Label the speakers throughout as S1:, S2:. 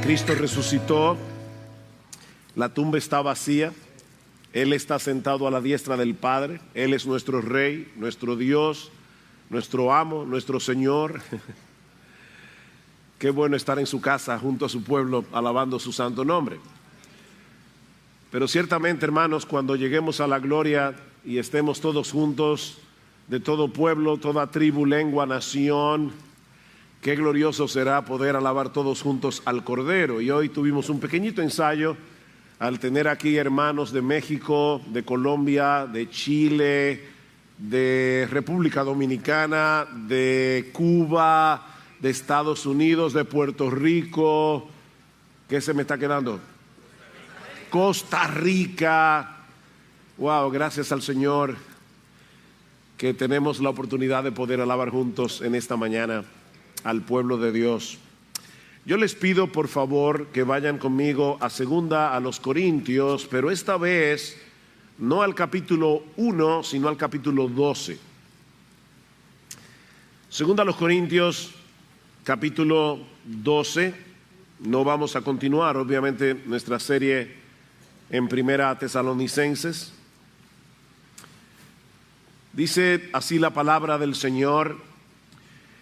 S1: Cristo resucitó, la tumba está vacía, Él está sentado a la diestra del Padre, Él es nuestro Rey, nuestro Dios, nuestro amo, nuestro Señor. Qué bueno estar en su casa junto a su pueblo alabando su santo nombre. Pero ciertamente, hermanos, cuando lleguemos a la gloria y estemos todos juntos, de todo pueblo, toda tribu, lengua, nación, qué glorioso será poder alabar todos juntos al Cordero. Y hoy tuvimos un pequeñito ensayo al tener aquí hermanos de México, de Colombia, de Chile, de República Dominicana, de Cuba, de Estados Unidos, de Puerto Rico. ¿Qué se me está quedando? Costa Rica. Wow, gracias al Señor que tenemos la oportunidad de poder alabar juntos en esta mañana al pueblo de Dios. Yo les pido por favor que vayan conmigo a segunda a los Corintios, pero esta vez no al capítulo 1, sino al capítulo 12. Segunda a los Corintios, capítulo 12. No vamos a continuar, obviamente, nuestra serie en Primera a Tesalonicenses. Dice así la palabra del Señor: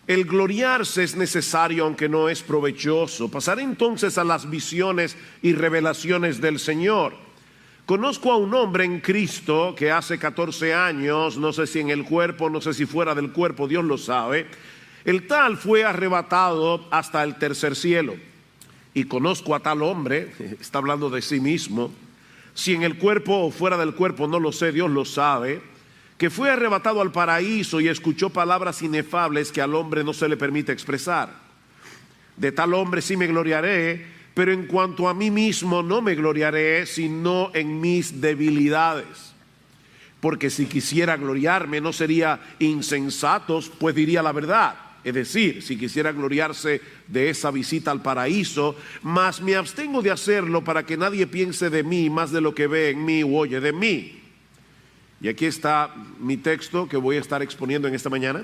S1: el gloriarse es necesario, aunque no es provechoso. Pasar entonces a las visiones y revelaciones del Señor. Conozco a un hombre en Cristo que hace 14 años, no sé si en el cuerpo, no sé si fuera del cuerpo, Dios lo sabe, el tal fue arrebatado hasta el tercer cielo. Y conozco a tal hombre, está hablando de sí mismo, si en el cuerpo o fuera del cuerpo, no lo sé, Dios lo sabe, que fue arrebatado al paraíso y escuchó palabras inefables que al hombre no se le permite expresar. De tal hombre sí me gloriaré, pero en cuanto a mí mismo no me gloriaré, sino en mis debilidades. Porque si quisiera gloriarme no sería insensatos, pues diría la verdad. Es decir, si quisiera gloriarse de esa visita al paraíso, mas me abstengo de hacerlo para que nadie piense de mí más de lo que ve en mí u oye de mí. Y aquí está mi texto que voy a estar exponiendo en esta mañana.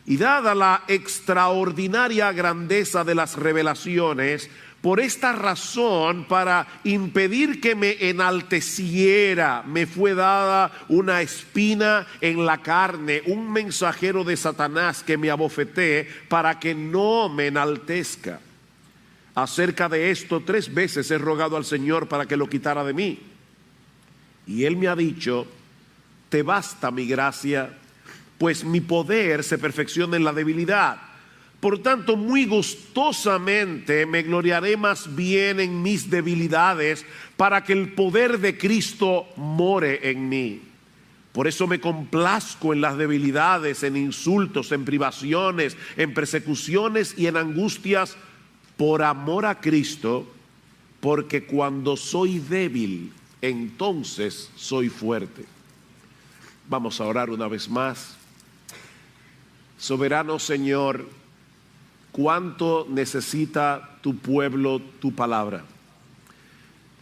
S1: Y dada la extraordinaria grandeza de las revelaciones, por esta razón, para impedir que me enalteciera, me fue dada una espina en la carne, un mensajero de Satanás que me abofetee para que no me enaltezca. Acerca de esto 3 veces he rogado al Señor para que lo quitara de mí. Y Él me ha dicho: te basta mi gracia, pues mi poder se perfecciona en la debilidad. Por tanto, muy gustosamente me gloriaré más bien en mis debilidades, para que el poder de Cristo more en mí. Por eso me complazco en las debilidades, en insultos, en privaciones, en persecuciones y en angustias, por amor a Cristo, porque cuando soy débil, entonces soy fuerte. Vamos a orar una vez más. Soberano Señor, cuánto necesita tu pueblo tu palabra.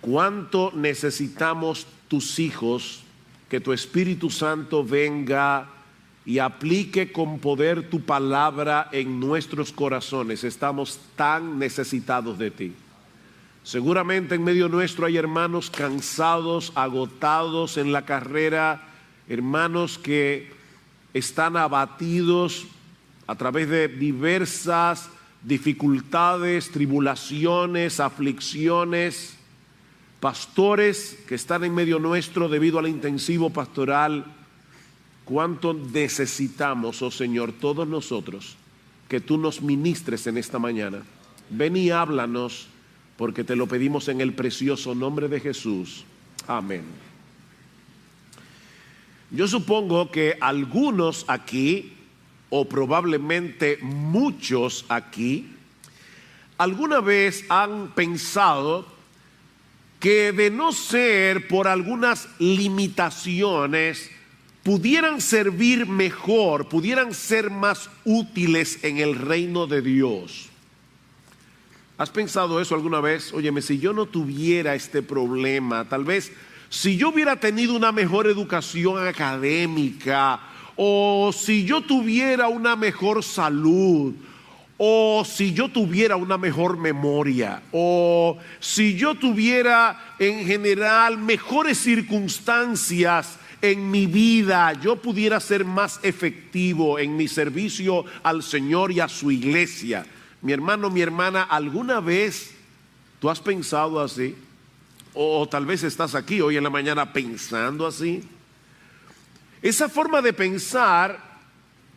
S1: Cuánto necesitamos tus hijos, que tu Espíritu Santo venga y aplique con poder tu palabra en nuestros corazones. Estamos tan necesitados de ti. Seguramente en medio nuestro hay hermanos cansados, agotados en la carrera, hermanos que están abatidos a través de diversas dificultades, tribulaciones, aflicciones, pastores que están en medio nuestro debido al intensivo pastoral. Cuánto necesitamos, oh Señor, todos nosotros, que tú nos ministres en esta mañana. Ven y háblanos, porque te lo pedimos en el precioso nombre de Jesús. Amén. Yo supongo que algunos aquí, o probablemente muchos aquí, alguna vez han pensado que de no ser por algunas limitaciones, pudieran servir mejor, pudieran ser más útiles en el reino de Dios. ¿Has pensado eso alguna vez? Óyeme, si yo no tuviera este problema, tal vez si yo hubiera tenido una mejor educación académica, o si yo tuviera una mejor salud, o si yo tuviera una mejor memoria, o si yo tuviera en general mejores circunstancias en mi vida, yo pudiera ser más efectivo en mi servicio al Señor y a su iglesia. Mi hermano, mi hermana, ¿alguna vez tú has pensado así? O tal vez estás aquí hoy en la mañana pensando así. Esa forma de pensar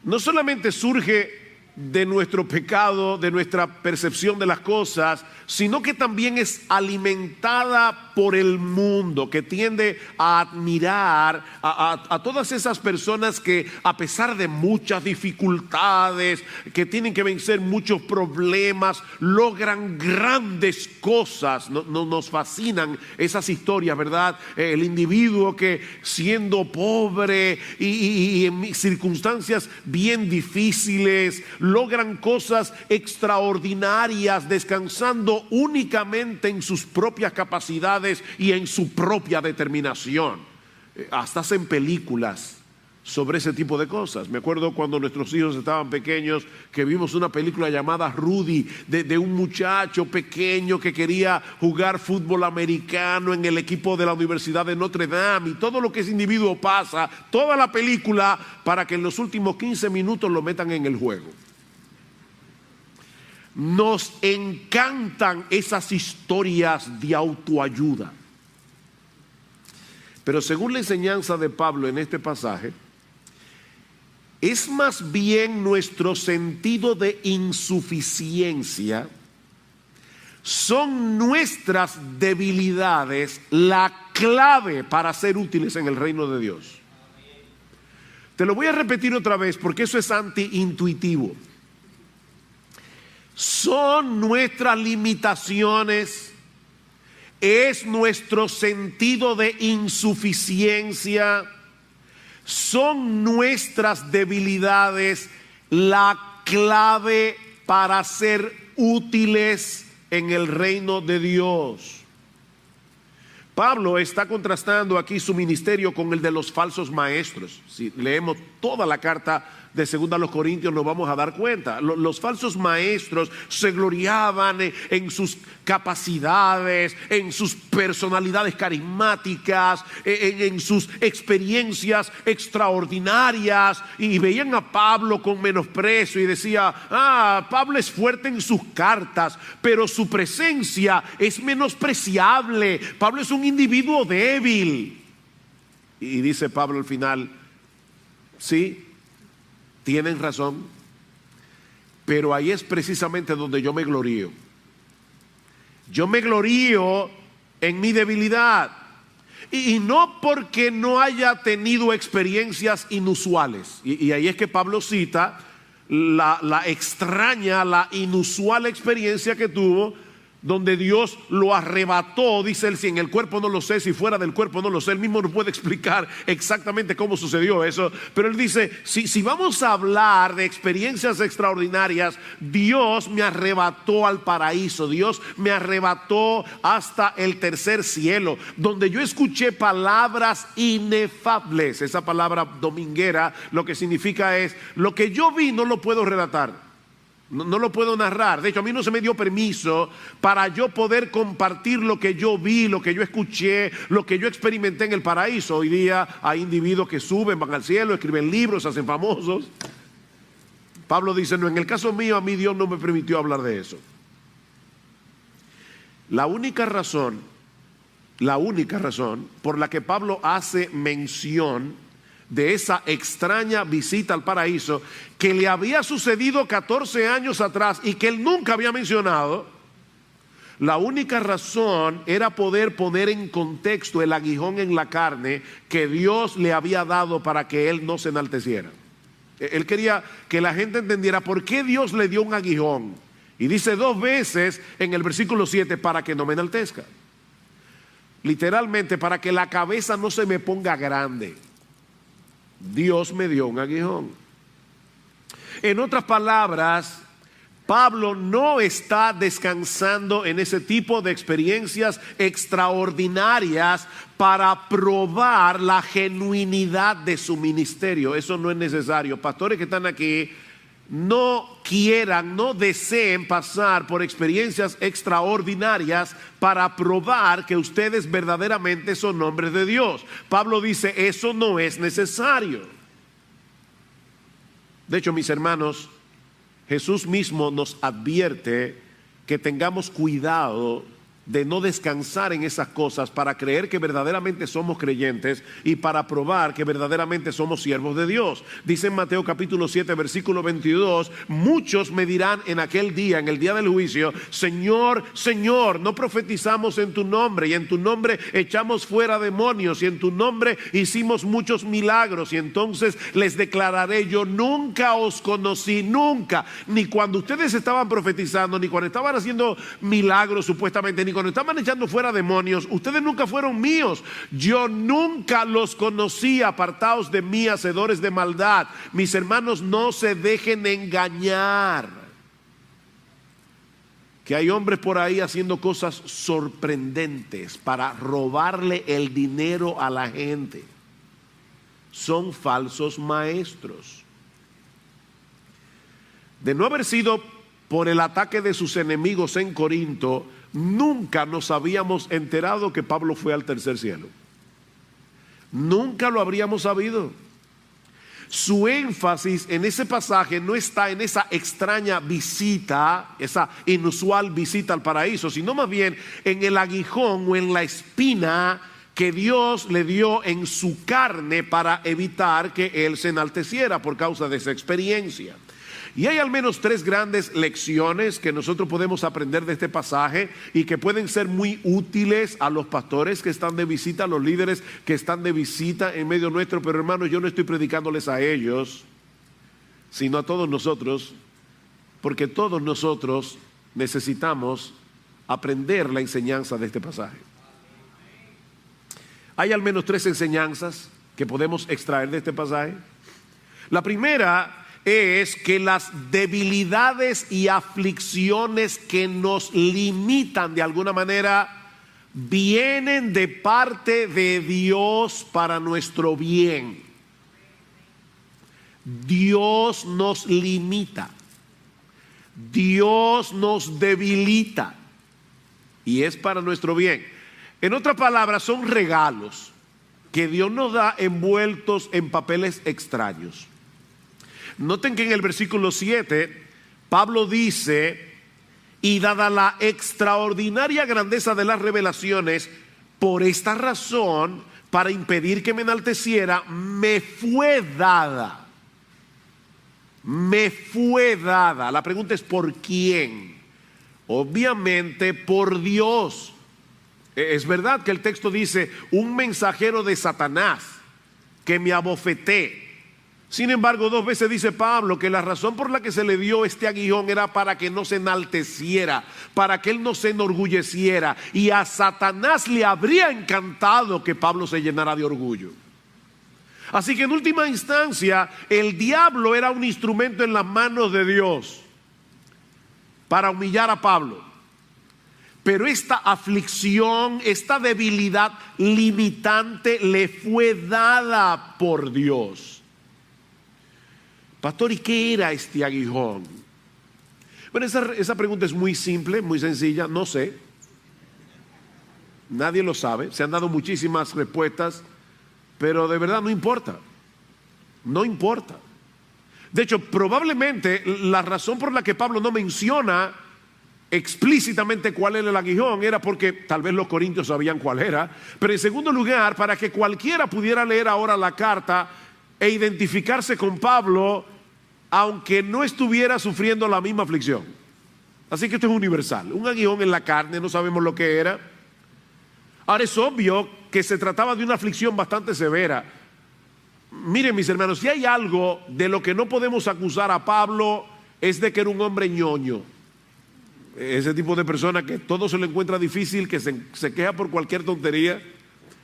S1: no solamente surge de nuestro pecado, de nuestra percepción de las cosas, sino que también es alimentada por el mundo, que tiende a admirar a todas esas personas que, a pesar de muchas dificultades, que tienen que vencer muchos problemas, logran grandes cosas. Nos fascinan esas historias, ¿verdad? El individuo que, siendo pobre y en circunstancias bien difíciles, logran cosas extraordinarias, descansando únicamente en sus propias capacidades y en su propia determinación. Hasta hacen películas sobre ese tipo de cosas. Me acuerdo cuando nuestros hijos estaban pequeños, que vimos una película llamada Rudy, de un muchacho pequeño que quería jugar fútbol americano en el equipo de la Universidad de Notre Dame, y todo lo que ese individuo pasa, toda la película, para que en los últimos 15 minutos lo metan en el juego. Nos encantan esas historias de autoayuda. Pero según la enseñanza de Pablo en este pasaje, es más bien nuestro sentido de insuficiencia, son nuestras debilidades la clave para ser útiles en el reino de Dios. Te lo voy a repetir otra vez porque eso es antiintuitivo. Son nuestras limitaciones, es nuestro sentido de insuficiencia, son nuestras debilidades la clave para ser útiles en el reino de Dios. Pablo está contrastando aquí su ministerio con el de los falsos maestros. Si leemos toda la carta de 2 a los Corintios nos vamos a dar cuenta. Los falsos maestros se gloriaban en sus capacidades, en sus personalidades carismáticas, en sus experiencias extraordinarias, y veían a Pablo con menosprecio y decía: Pablo es fuerte en sus cartas, pero su presencia es menospreciable. Pablo es un individuo débil. Y dice Pablo al final: sí, tienen razón, pero ahí es precisamente donde yo me glorío. Yo me glorío en mi debilidad, y no porque no haya tenido experiencias inusuales. Y ahí es que Pablo cita la extraña, la inusual experiencia que tuvo, donde Dios lo arrebató. Dice él: si en el cuerpo no lo sé, si fuera del cuerpo no lo sé. Él mismo no puede explicar exactamente cómo sucedió eso, pero él dice: si vamos a hablar de experiencias extraordinarias, Dios me arrebató al paraíso, Dios me arrebató hasta el tercer cielo, donde yo escuché palabras inefables. Esa palabra dominguera lo que significa es: lo que yo vi no lo puedo relatar, no lo puedo narrar. De hecho, a mí no se me dio permiso para yo poder compartir lo que yo vi, lo que yo escuché, lo que yo experimenté en el paraíso. Hoy día hay individuos que suben, van al cielo, escriben libros, se hacen famosos. Pablo dice: no, en el caso mío, a mí Dios no me permitió hablar de eso. La única razón por la que Pablo hace mención de esa extraña visita al paraíso, que le había sucedido 14 años atrás y que él nunca había mencionado, la única razón era poder poner en contexto el aguijón en la carne que Dios le había dado para que él no se enalteciera. Él quería que la gente entendiera por qué Dios le dio un aguijón, y dice 2 veces en el versículo 7: para que no me enaltezca. Literalmente, para que la cabeza no se me ponga grande, Dios me dio un aguijón. En otras palabras, Pablo no está descansando en ese tipo de experiencias extraordinarias para probar la genuinidad de su ministerio. Eso no es necesario. Pastores que están aquí, no quieran, no deseen pasar por experiencias extraordinarias para probar que ustedes verdaderamente son hombres de Dios. Pablo dice, eso no es necesario. De hecho, mis hermanos, Jesús mismo nos advierte que tengamos cuidado de no descansar en esas cosas para creer que verdaderamente somos creyentes y para probar que verdaderamente somos siervos de Dios. Dice en Mateo capítulo 7 versículo 22, muchos me dirán en aquel día, en el día del juicio, Señor, Señor, no profetizamos en tu nombre, y en tu nombre echamos fuera demonios, y en tu nombre hicimos muchos milagros, y entonces les declararé, yo nunca os conocí, nunca, ni cuando ustedes estaban profetizando, ni cuando estaban haciendo milagros supuestamente, ni cuando estaban echando fuera demonios, ustedes nunca fueron míos, yo nunca los conocí, apartaos de mí, hacedores de maldad. Mis hermanos, no se dejen engañar, que hay hombres por ahí haciendo cosas sorprendentes para robarle el dinero a la gente. Son falsos maestros. De no haber sido por el ataque de sus enemigos en Corinto, nunca nos habíamos enterado que Pablo fue al tercer cielo. Nunca lo habríamos sabido. Su énfasis en ese pasaje no está en esa extraña visita, esa inusual visita al paraíso, sino más bien en el aguijón o en la espina que Dios le dio en su carne para evitar que él se enalteciera por causa de esa experiencia. Y hay al menos tres grandes lecciones que nosotros podemos aprender de este pasaje y que pueden ser muy útiles a los pastores que están de visita, a los líderes que están de visita en medio nuestro. Pero hermanos, yo no estoy predicándoles a ellos, sino a todos nosotros, porque todos nosotros necesitamos aprender la enseñanza de este pasaje. Hay al menos tres enseñanzas que podemos extraer de este pasaje. La primera es que las debilidades y aflicciones que nos limitan de alguna manera vienen de parte de Dios para nuestro bien. Dios nos limita, Dios nos debilita y es para nuestro bien. En otras palabras, son regalos que Dios nos da envueltos en papeles extraños. Noten que en el versículo 7, Pablo dice, y dada la extraordinaria grandeza de las revelaciones, por esta razón, para impedir que me enalteciera, me fue dada. Me fue dada. La pregunta es ¿por quién? Obviamente por Dios. Es verdad que el texto dice, un mensajero de Satanás que me abofeté. Sin embargo, dos veces dice Pablo que la razón por la que se le dio este aguijón era para que no se enalteciera, para que él no se enorgulleciera. Y a Satanás le habría encantado que Pablo se llenara de orgullo. Así que en última instancia, el diablo era un instrumento en las manos de Dios para humillar a Pablo. Pero esta aflicción, esta debilidad limitante le fue dada por Dios. Pastor, ¿y qué era este aguijón? Bueno, esa pregunta es muy simple, muy sencilla, no sé. Nadie lo sabe, se han dado muchísimas respuestas, pero de verdad no importa. No importa. De hecho, probablemente la razón por la que Pablo no menciona explícitamente cuál era el aguijón era porque tal vez los corintios sabían cuál era, pero en segundo lugar, para que cualquiera pudiera leer ahora la carta e identificarse con Pablo, aunque no estuviera sufriendo la misma aflicción. Así que esto es universal. Un aguijón en la carne, no sabemos lo que era. Ahora es obvio que se trataba de una aflicción bastante severa. Miren, mis hermanos, si hay algo de lo que no podemos acusar a Pablo, es de que era un hombre ñoño. Ese tipo de persona que todo se le encuentra difícil, que se queja por cualquier tontería.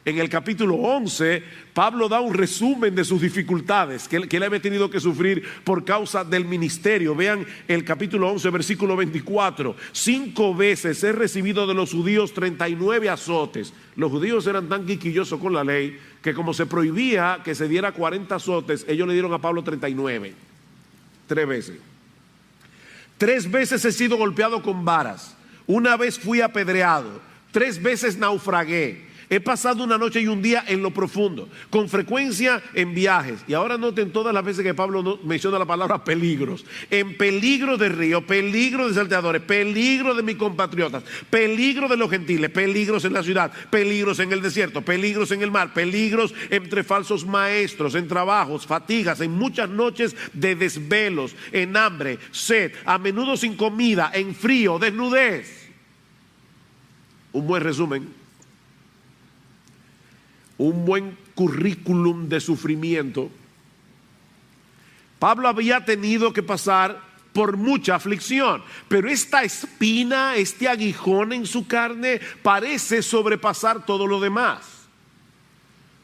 S1: En el capítulo 11, Pablo da un resumen de sus dificultades que él había tenido que sufrir por causa del ministerio. Vean el capítulo 11, versículo 24. 5 veces he recibido de los judíos 39 azotes. Los judíos eran tan quisquillosos con la ley que como se prohibía que se diera 40 azotes, ellos le dieron a Pablo 39. 3 veces. 3 veces he sido golpeado con varas. Una vez fui apedreado. 3 veces naufragué. He pasado una noche y un día en lo profundo, con frecuencia en viajes. Y ahora noten todas las veces que Pablo menciona la palabra peligros. En peligro de río, peligro de salteadores, peligro de mis compatriotas, peligro de los gentiles, peligros en la ciudad, peligros en el desierto, peligros en el mar, peligros entre falsos maestros, en trabajos, fatigas, en muchas noches de desvelos, en hambre, sed, a menudo sin comida, en frío, desnudez. Un buen resumen. Un buen currículum de sufrimiento. Pablo había tenido que pasar por mucha aflicción, pero esta espina, este aguijón en su carne parece sobrepasar todo lo demás.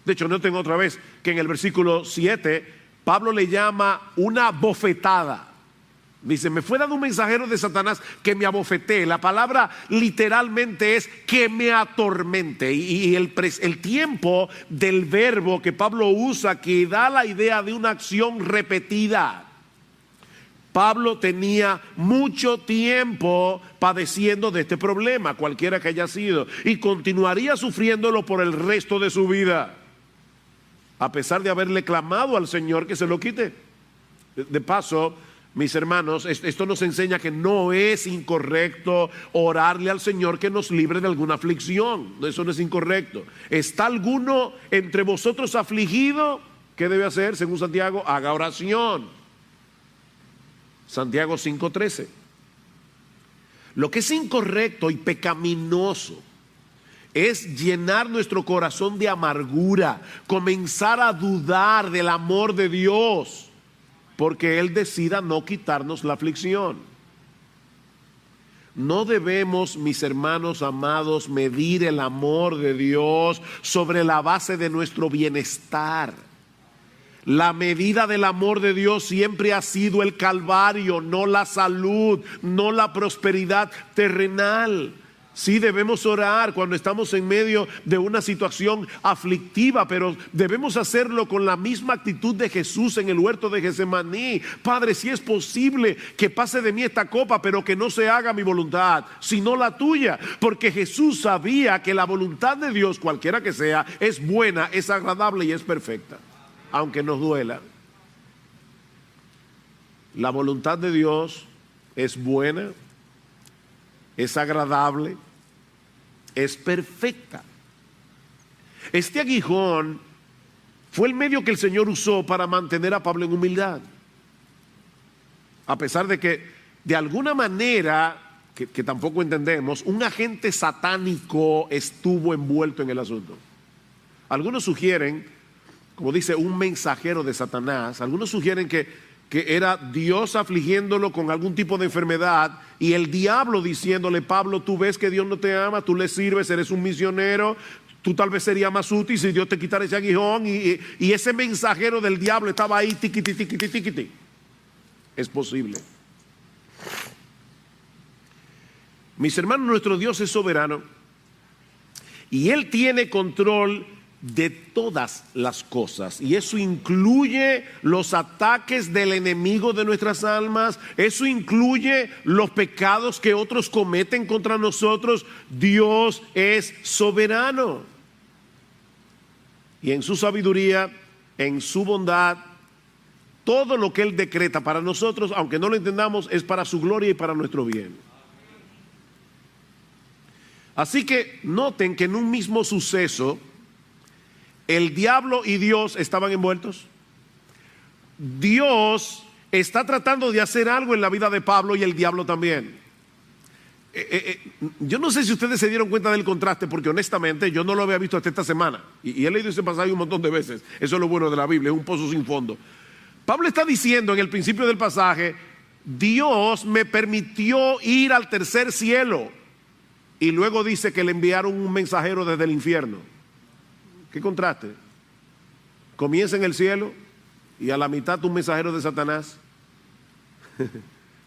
S1: De hecho, noten otra vez que en el versículo 7 Pablo le llama una bofetada. Dice, me fue dado un mensajero de Satanás que me abofetee. La palabra literalmente es que me atormente. Y el tiempo del verbo que Pablo usa, que da la idea de una acción repetida. Pablo tenía mucho tiempo padeciendo de este problema, cualquiera que haya sido, y continuaría sufriéndolo por el resto de su vida, a pesar de haberle clamado al Señor que se lo quite. De paso, mis hermanos, esto nos enseña que no es incorrecto orarle al Señor que nos libre de alguna aflicción. Eso no es incorrecto. ¿Está alguno entre vosotros afligido? ¿Qué debe hacer? Según Santiago, haga oración. Santiago 5:13. Lo que es incorrecto y pecaminoso es llenar nuestro corazón de amargura, comenzar a dudar del amor de Dios, porque Él decida no quitarnos la aflicción. No debemos, mis hermanos amados, medir el amor de Dios sobre la base de nuestro bienestar. La medida del amor de Dios siempre ha sido el Calvario, no la salud, no la prosperidad terrenal. Sí debemos orar cuando estamos en medio de una situación aflictiva, pero debemos hacerlo con la misma actitud de Jesús en el huerto de Getsemaní. Padre, si es posible que pase de mí esta copa, pero que no se haga mi voluntad, sino la tuya. Porque Jesús sabía que la voluntad de Dios, cualquiera que sea, es buena, es agradable y es perfecta, aunque nos duela. La voluntad de Dios es buena, es agradable, es perfecta. Este aguijón fue el medio que el Señor usó para mantener a Pablo en humildad, a pesar de que de alguna manera, que tampoco entendemos, un agente satánico estuvo envuelto en el asunto. Algunos sugieren, como dice, un mensajero de Satanás. Algunos sugieren que era Dios afligiéndolo con algún tipo de enfermedad y el diablo diciéndole, Pablo, tú ves que Dios no te ama, tú le sirves, eres un misionero, tú tal vez serías más útil si Dios te quitara ese aguijón, y ese mensajero del diablo estaba ahí, tiquiti, tiquiti, tiquiti. Es posible. Mis hermanos, nuestro Dios es soberano y Él tiene control de todas las cosas, y eso incluye los ataques del enemigo de nuestras almas, eso incluye los pecados que otros cometen contra nosotros. Dios es soberano y en su sabiduría, en su bondad, todo lo que Él decreta para nosotros, aunque no lo entendamos, es para su gloria y para nuestro bien. Así que noten que en un mismo suceso el diablo y Dios estaban envueltos. Dios está tratando de hacer algo en la vida de Pablo y el diablo también. Yo no sé si ustedes se dieron cuenta del contraste, porque honestamente yo no lo había visto hasta esta semana. Y he leído ese pasaje un montón de veces. Eso es lo bueno de la Biblia, es un pozo sin fondo. Pablo está diciendo en el principio del pasaje, Dios me permitió ir al tercer cielo. Y luego dice que le enviaron un mensajero desde el infierno. ¿Qué contraste? Comienza en el cielo y a la mitad un mensajero de Satanás.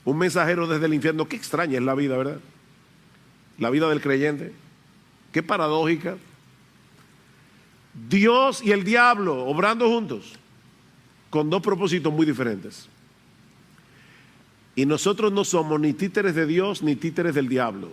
S1: Un mensajero desde el infierno. Qué extraña es la vida, ¿verdad? La vida del creyente. Qué paradójica. Dios y el diablo obrando juntos con dos propósitos muy diferentes. Y nosotros no somos ni títeres de Dios ni títeres del diablo.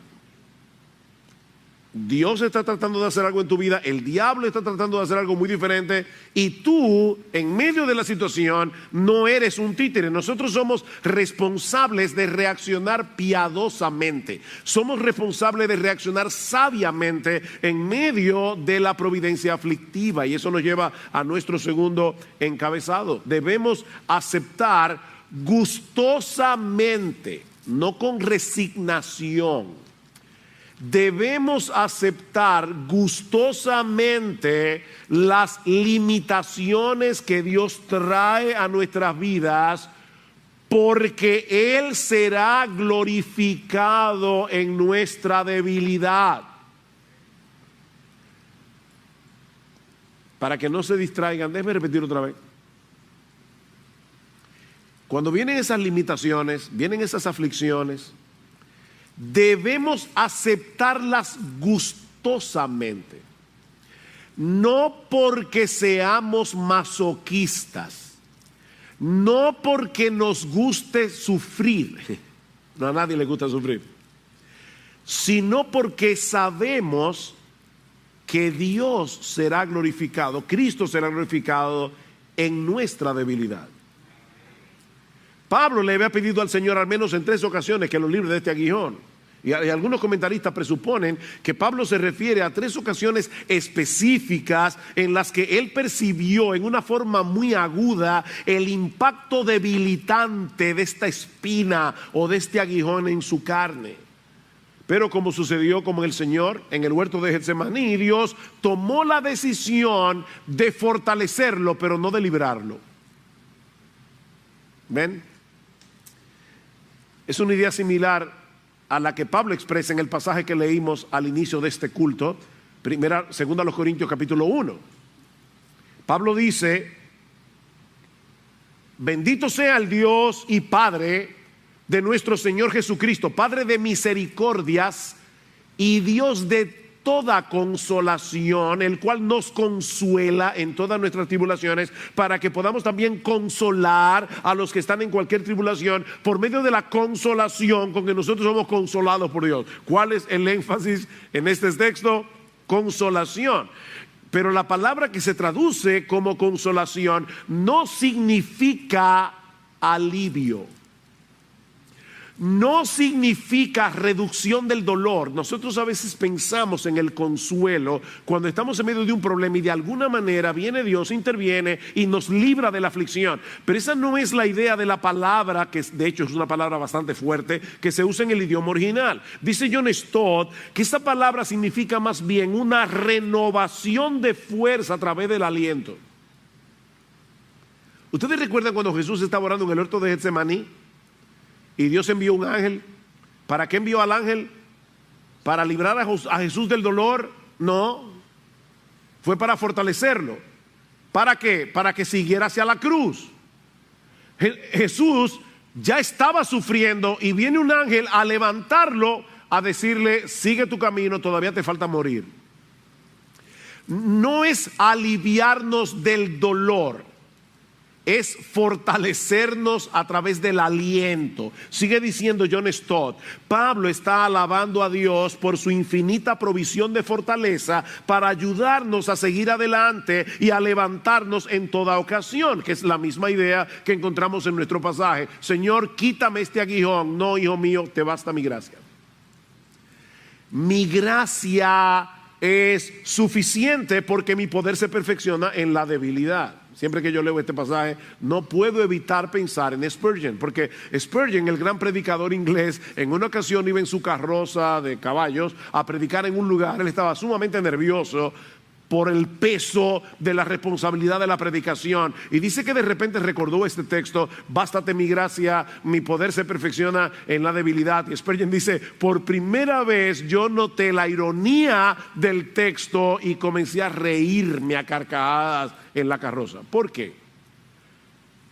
S1: Dios está tratando de hacer algo en tu vida, el diablo está tratando de hacer algo muy diferente y tú, en medio de la situación, no eres un títere. Nosotros somos responsables de reaccionar piadosamente, somos responsables de reaccionar sabiamente en medio de la providencia aflictiva, y eso nos lleva a nuestro segundo encabezado. Debemos aceptar gustosamente, no con resignación. Debemos aceptar gustosamente las limitaciones que Dios trae a nuestras vidas, porque Él será glorificado en nuestra debilidad. Para que no se distraigan, déjenme repetir otra vez. Cuando vienen esas limitaciones, vienen esas aflicciones, debemos aceptarlas gustosamente, no porque seamos masoquistas, no porque nos guste sufrir, no, a nadie le gusta sufrir, sino porque sabemos que Dios será glorificado, Cristo será glorificado en nuestra debilidad. Pablo le había pedido al Señor al menos en 3 ocasiones que lo libre de este aguijón. Y algunos comentaristas presuponen que Pablo se refiere a 3 ocasiones específicas en las que él percibió en una forma muy aguda el impacto debilitante de esta espina o de este aguijón en su carne. Pero como sucedió con el Señor en el huerto de Getsemaní, Dios tomó la decisión de fortalecerlo, pero no de librarlo. ¿Ven? Es una idea similar a la que Pablo expresa en el pasaje que leímos al inicio de este culto, segunda a los Corintios capítulo 1. Pablo dice: bendito sea el Dios y Padre de nuestro Señor Jesucristo, Padre de misericordias y Dios de toda consolación, el cual nos consuela en todas nuestras tribulaciones, para que podamos también consolar a los que están en cualquier tribulación por medio de la consolación con que nosotros somos consolados por Dios. ¿Cuál es el énfasis en este texto? Consolación. Pero la palabra que se traduce como consolación no significa alivio. No significa reducción del dolor. Nosotros a veces pensamos en el consuelo cuando estamos en medio de un problema y de alguna manera viene Dios, interviene y nos libra de la aflicción. Pero esa no es la idea de la palabra, que de hecho es una palabra bastante fuerte, que se usa en el idioma original. Dice John Stott que esta palabra significa más bien una renovación de fuerza a través del aliento. ¿Ustedes recuerdan cuando Jesús estaba orando en el huerto de Getsemaní? Y Dios envió un ángel. ¿Para qué envió al ángel? ¿Para librar a Jesús del dolor? No. Fue para fortalecerlo. ¿Para qué? Para que siguiera hacia la cruz. Jesús ya estaba sufriendo y viene un ángel a levantarlo, a decirle: sigue tu camino, todavía te falta morir. No es aliviarnos del dolor, es fortalecernos a través del aliento. Sigue diciendo John Stott: Pablo está alabando a Dios por su infinita provisión de fortaleza para ayudarnos a seguir adelante y a levantarnos en toda ocasión, que es la misma idea que encontramos en nuestro pasaje. Señor, quítame este aguijón. No, hijo mío, te basta mi gracia. Mi gracia es suficiente porque mi poder se perfecciona en la debilidad. Siempre que yo leo este pasaje, no puedo evitar pensar en Spurgeon, porque Spurgeon, el gran predicador inglés, en una ocasión iba en su carroza de caballos a predicar en un lugar. Él estaba sumamente nervioso por el peso de la responsabilidad de la predicación, y dice que de repente recordó este texto: bástate mi gracia, mi poder se perfecciona en la debilidad. Y Spurgeon dice: por primera vez yo noté la ironía del texto y comencé a reírme a carcajadas en la carroza. ¿Por qué?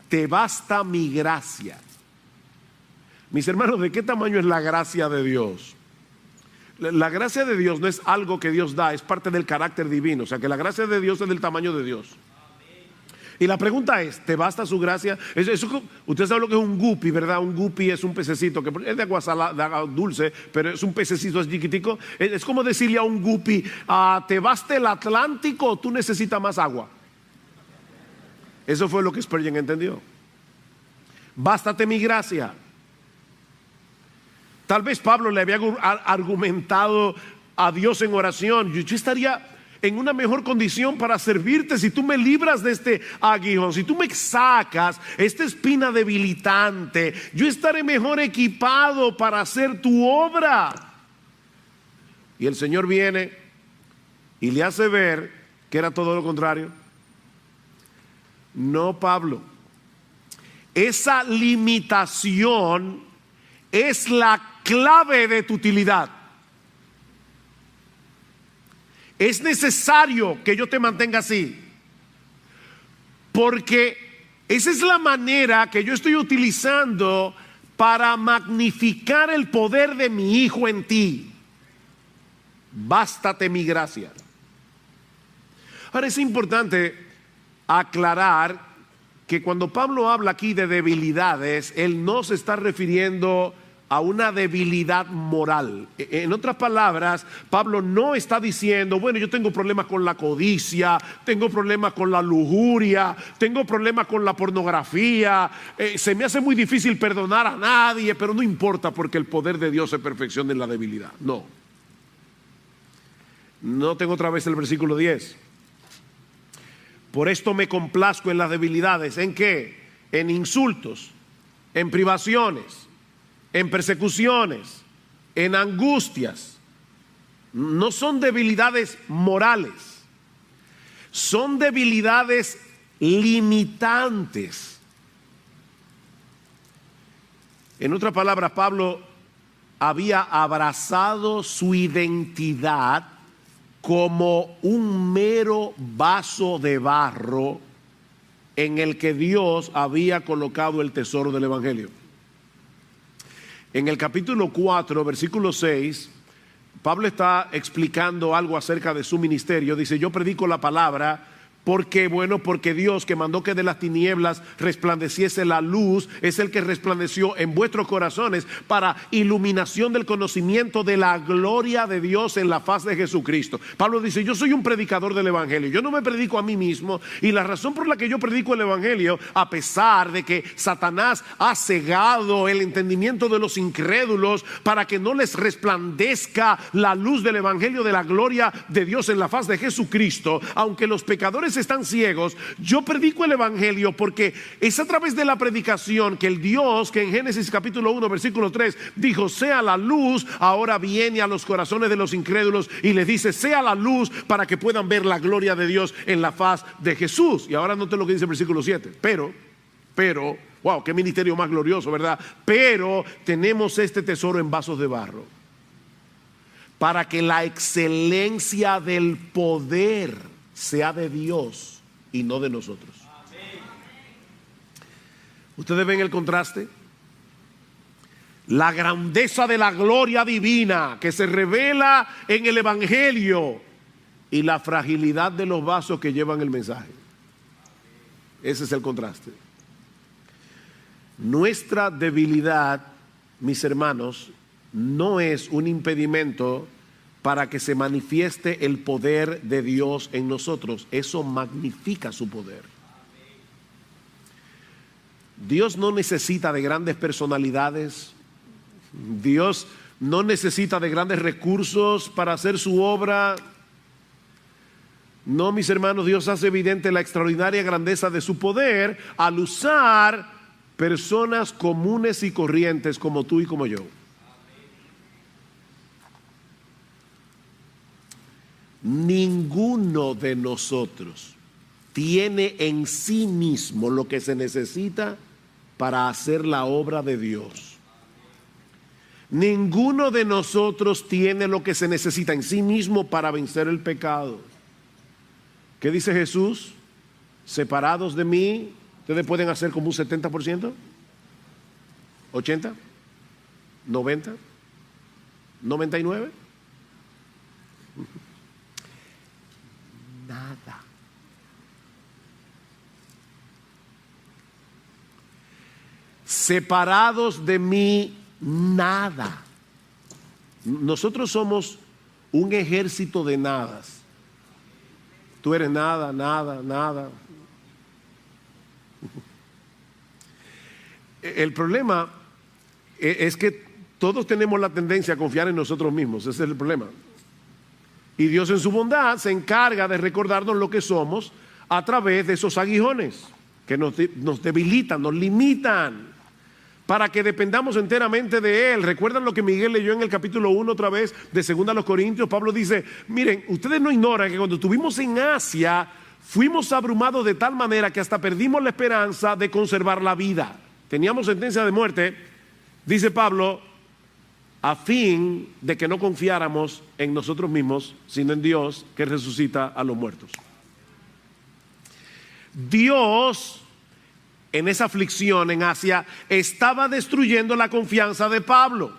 S1: Te basta mi gracia. Mis hermanos, ¿de qué tamaño es la gracia de Dios? La gracia de Dios no es algo que Dios da, es parte del carácter divino. O sea que la gracia de Dios es del tamaño de Dios. Y la pregunta es, ¿te basta su gracia? Usted sabe lo que es un guppy, ¿verdad? Un guppy es un pececito que es de agua salada, de agua dulce, pero es un pececito, es chiquitico. Es como decirle a un guppy, ¿te basta el Atlántico o tú necesitas más agua? Eso fue lo que Spurgeon entendió. Bástate mi gracia. Tal vez Pablo le había argumentado a Dios en oración, yo estaría en una mejor condición para servirte si tú me libras de este aguijón, si tú me sacas esta espina debilitante, yo estaré mejor equipado para hacer tu obra. Y el Señor viene y le hace ver que era todo lo contrario. No, Pablo, esa limitación es la clave de tu utilidad. Es necesario que yo te mantenga así, porque esa es la manera que yo estoy utilizando para magnificar el poder de mi Hijo en ti. Bástate mi gracia. Ahora es importante aclarar que cuando Pablo habla aquí de debilidades, él no se está refiriendo a una debilidad moral. En otras palabras, Pablo no está diciendo, bueno, yo tengo problemas con la codicia, tengo problemas con la lujuria, tengo problemas con la pornografía, se me hace muy difícil perdonar a nadie, pero no importa porque el poder de Dios se perfecciona en la debilidad. No tengo otra vez el versículo 10. Por esto me complazco en las debilidades. ¿En qué? En insultos, en privaciones, en persecuciones, en angustias. No son debilidades morales, son debilidades limitantes. En otras palabras, Pablo había abrazado su identidad como un mero vaso de barro en el que Dios había colocado el tesoro del Evangelio. En el capítulo 4, versículo 6, Pablo está explicando algo acerca de su ministerio. Dice, yo predico la palabra porque Dios, que mandó que de las tinieblas resplandeciese la luz, es el que resplandeció en vuestros corazones para iluminación del conocimiento de la gloria de Dios en la faz de Jesucristo. Pablo dice, yo soy un predicador del Evangelio, yo no me predico a mí mismo, y la razón por la que yo predico el Evangelio, a pesar de que Satanás ha cegado el entendimiento de los incrédulos para que no les resplandezca la luz del Evangelio de la gloria de Dios en la faz de Jesucristo, aunque los pecadores están ciegos, yo predico el Evangelio porque es a través de la predicación que el Dios que en Génesis capítulo 1 versículo 3 dijo sea la luz, ahora viene a los corazones de los incrédulos y les dice sea la luz para que puedan ver la gloria de Dios en la faz de Jesús. Y ahora note lo que dice el versículo 7, pero wow, qué ministerio más glorioso, ¿verdad? Pero tenemos este tesoro en vasos de barro para que la excelencia del poder sea de Dios y no de nosotros. Amén. ¿Ustedes ven el contraste? La grandeza de la gloria divina que se revela en el Evangelio y la fragilidad de los vasos que llevan el mensaje. Ese es el contraste. Nuestra debilidad, mis hermanos, no es un impedimento para que se manifieste el poder de Dios en nosotros. Eso magnifica su poder. Dios no necesita de grandes personalidades. Dios no necesita de grandes recursos para hacer su obra. No, mis hermanos, Dios hace evidente la extraordinaria grandeza de su poder al usar personas comunes y corrientes como tú y como yo. Ninguno de nosotros tiene en sí mismo lo que se necesita para hacer la obra de Dios. Ninguno de nosotros tiene lo que se necesita en sí mismo para vencer el pecado. ¿Qué dice Jesús? Separados de mí, ustedes pueden hacer como un 70%, 80%, 90%, 99%. Nada. separados de mí, nada. Nosotros somos un ejército de nadas. Tú eres nada, nada, nada. El problema es que todos tenemos la tendencia a confiar en nosotros mismos. Ese es el problema. Y Dios en su bondad se encarga de recordarnos lo que somos a través de esos aguijones que nos debilitan, nos limitan, para que dependamos enteramente de Él. ¿Recuerdan lo que Miguel leyó en el capítulo 1 otra vez de 2 Corintios? Pablo dice, miren, ustedes no ignoran que cuando estuvimos en Asia, fuimos abrumados de tal manera que hasta perdimos la esperanza de conservar la vida. Teníamos sentencia de muerte, dice Pablo, a fin de que no confiáramos en nosotros mismos, sino en Dios que resucita a los muertos. Dios, en esa aflicción en Asia, estaba destruyendo la confianza de Pablo,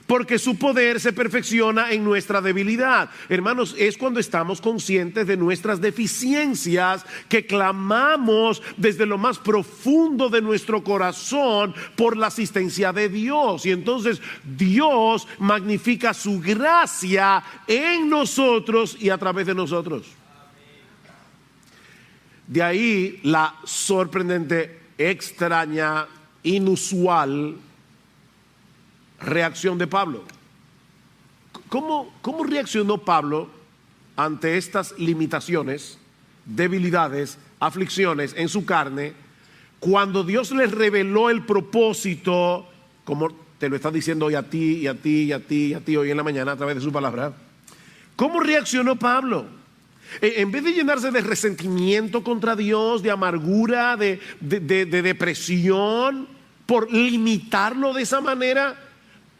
S1: porque su poder se perfecciona en nuestra debilidad. Hermanos, es cuando estamos conscientes de nuestras deficiencias que clamamos desde lo más profundo de nuestro corazón por la asistencia de Dios. Y entonces Dios magnifica su gracia en nosotros y a través de nosotros. De ahí la sorprendente, extraña, inusual reacción de Pablo. ¿Cómo reaccionó Pablo ante estas limitaciones, debilidades, aflicciones en su carne, cuando Dios le reveló el propósito, como te lo está diciendo hoy a ti, y a ti, y a ti, y a ti hoy en la mañana a través de su palabra? ¿Cómo reaccionó Pablo? En vez de llenarse de resentimiento contra Dios, de amargura, de depresión, por limitarlo de esa manera,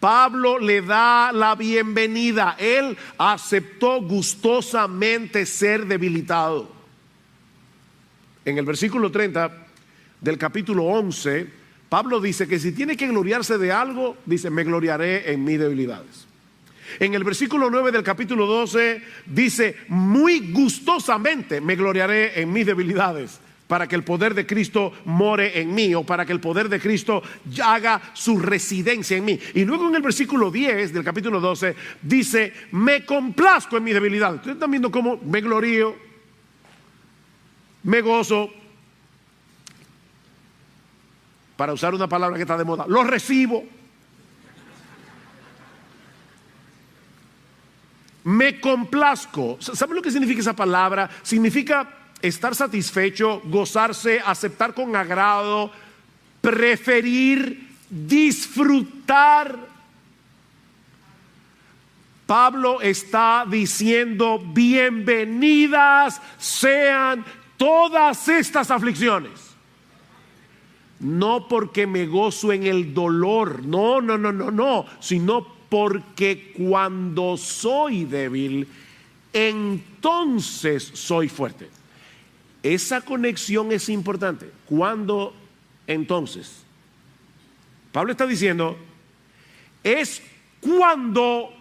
S1: Pablo le da la bienvenida. Él aceptó gustosamente ser debilitado. En el versículo 30 del capítulo 11, Pablo dice que si tiene que gloriarse de algo, dice, me gloriaré en mis debilidades. En el versículo 9 del capítulo 12 dice, muy gustosamente me gloriaré en mis debilidades, para que el poder de Cristo more en mí, o para que el poder de Cristo haga su residencia en mí. Y luego en el versículo 10 del capítulo 12 dice, me complazco en mis debilidades. Ustedes están viendo cómo me glorío, me gozo, para usar una palabra que está de moda, lo recibo. Me complazco. ¿Saben lo que significa esa palabra? Significa estar satisfecho, gozarse, aceptar con agrado, preferir, disfrutar. Pablo está diciendo, bienvenidas sean todas estas aflicciones. No porque me gozo en el dolor, no, sino porque cuando soy débil, entonces soy fuerte. Esa conexión es importante. Cuando entonces, Pablo está diciendo, es cuando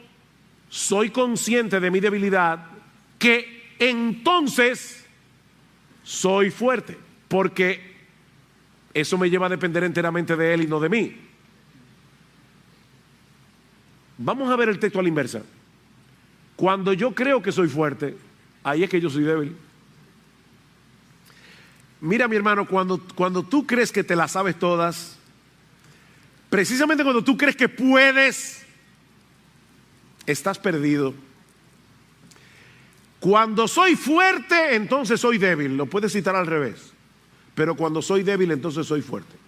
S1: soy consciente de mi debilidad que entonces soy fuerte, porque eso me lleva a depender enteramente de Él y no de mí. Vamos a ver el texto a la inversa. Cuando yo creo que soy fuerte, ahí es que yo soy débil. Mira, mi hermano, cuando tú crees que te las sabes todas, precisamente cuando tú crees que puedes, estás perdido. Cuando soy fuerte, entonces soy débil. Lo puedes citar al revés. Pero cuando soy débil, entonces soy fuerte.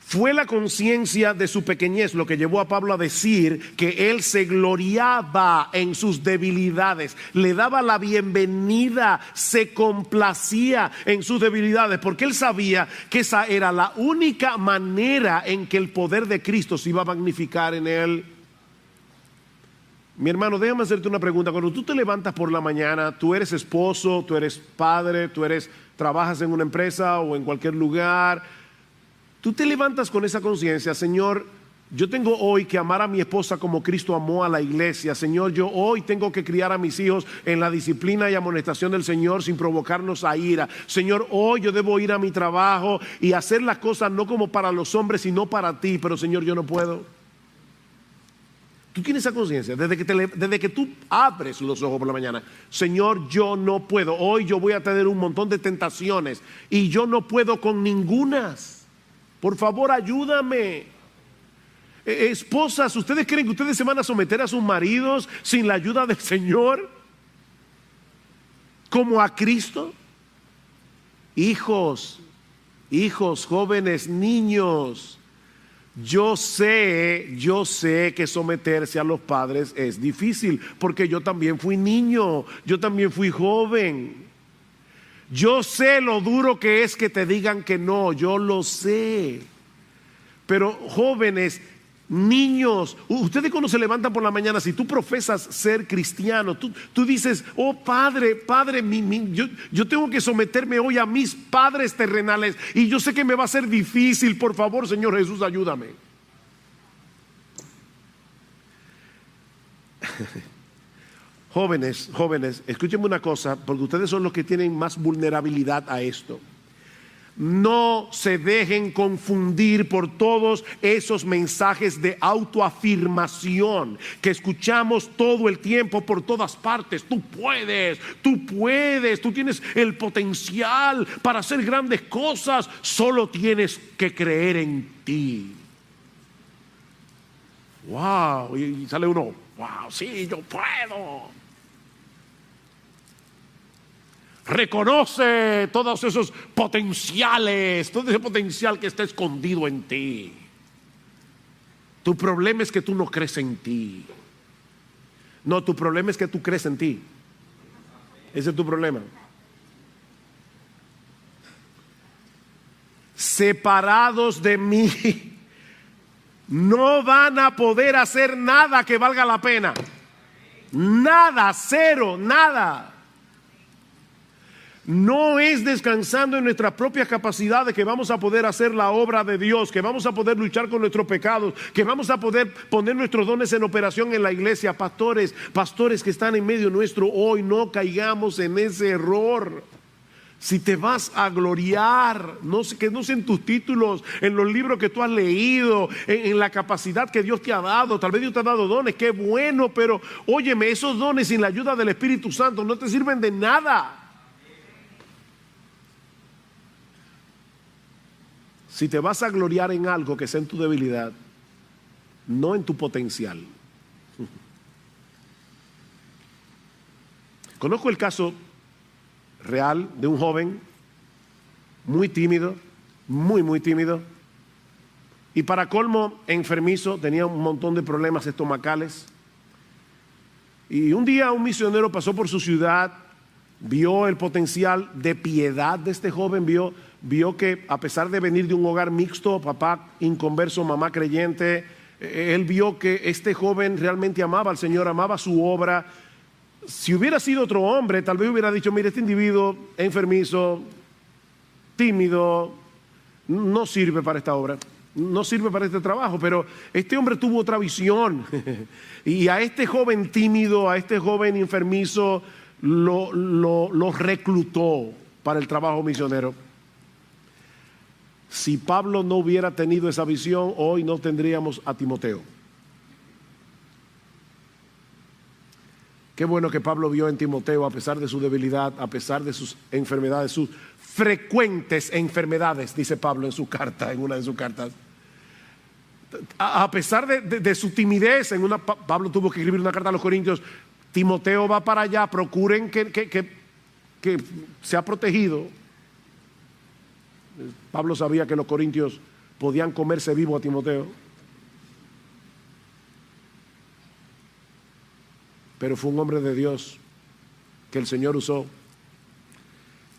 S1: Fue la conciencia de su pequeñez lo que llevó a Pablo a decir que él se gloriaba en sus debilidades, le daba la bienvenida, se complacía en sus debilidades, porque él sabía que esa era la única manera en que el poder de Cristo se iba a magnificar en él. Mi hermano, déjame hacerte una pregunta. Cuando tú te levantas por la mañana, tú eres esposo, tú eres padre, trabajas en una empresa o en cualquier lugar, tú te levantas con esa conciencia, Señor, Yo tengo hoy que amar a mi esposa como Cristo amó a la iglesia. Señor, yo hoy tengo que criar a mis hijos en la disciplina y amonestación del Señor sin provocarnos a ira. Señor, hoy yo debo ir a mi trabajo y hacer las cosas no como para los hombres, sino para ti. Pero Señor, yo no puedo. Tú tienes esa conciencia desde que tú abres los ojos por la mañana. Señor, yo no puedo. Hoy yo voy a tener un montón de tentaciones y yo no puedo con ningunas. Por favor, ayúdame. Esposas, ¿ustedes creen que ustedes se van a someter a sus maridos sin la ayuda del Señor? ¿Como a Cristo? Hijos, jóvenes, niños, yo sé que someterse a los padres es difícil, porque yo también fui niño, yo también fui joven. Yo sé lo duro que es que te digan que no, yo lo sé. Pero jóvenes, niños, ustedes cuando se levantan por la mañana, si tú profesas ser cristiano, tú dices, oh Padre, yo tengo que someterme hoy a mis padres terrenales y yo sé que me va a ser difícil, por favor Señor Jesús, ayúdame. Jóvenes, escúchenme una cosa, porque ustedes son los que tienen más vulnerabilidad a esto. No se dejen confundir por todos esos mensajes de autoafirmación que escuchamos todo el tiempo por todas partes. Tú puedes, tú tienes el potencial para hacer grandes cosas, solo tienes que creer en ti. Wow, y sale uno, wow, sí, yo puedo. Reconoce todos esos potenciales, todo ese potencial que está escondido en ti. Tu problema es que tú no crees en ti. No, tu problema es que tú crees en ti. Ese es tu problema. Separados de mí, no van a poder hacer nada que valga la pena. Nada, cero, nada. No es descansando en nuestras propias capacidades que vamos a poder hacer la obra de Dios, que vamos a poder luchar con nuestros pecados, que vamos a poder poner nuestros dones en operación en la iglesia. Pastores que están en medio nuestro hoy, no caigamos en ese error. Si te vas a gloriar, que no sean tus títulos, en los libros que tú has leído, en la capacidad que Dios te ha dado. Tal vez Dios te ha dado dones, qué bueno, pero óyeme, esos dones sin la ayuda del Espíritu Santo no te sirven de nada. Si te vas a gloriar en algo que sea en tu debilidad, no en tu potencial. Conozco el caso real de un joven muy tímido, muy tímido, y para colmo enfermizo, tenía un montón de problemas estomacales. Y un día un misionero pasó por su ciudad, vio el potencial de piedad de este joven, vio que a pesar de venir de un hogar mixto, papá inconverso, mamá creyente, él vio que este joven realmente amaba al Señor, amaba su obra. Si hubiera sido otro hombre, tal vez hubiera dicho, mire, este individuo enfermizo, tímido, no sirve para esta obra, no sirve para este trabajo. Pero este hombre tuvo otra visión y a este joven tímido, a este joven enfermizo, lo reclutó para el trabajo misionero. Si Pablo no hubiera tenido esa visión, hoy no tendríamos a Timoteo. Qué bueno que Pablo vio en Timoteo, a pesar de su debilidad, a pesar de sus enfermedades, sus frecuentes enfermedades, dice Pablo en su carta, en una de sus cartas. A pesar de su timidez, Pablo tuvo que escribir una carta a los Corintios. Timoteo va para allá, procuren que sea protegido. Pablo sabía que los corintios podían comerse vivo a Timoteo, pero fue un hombre de Dios que el Señor usó,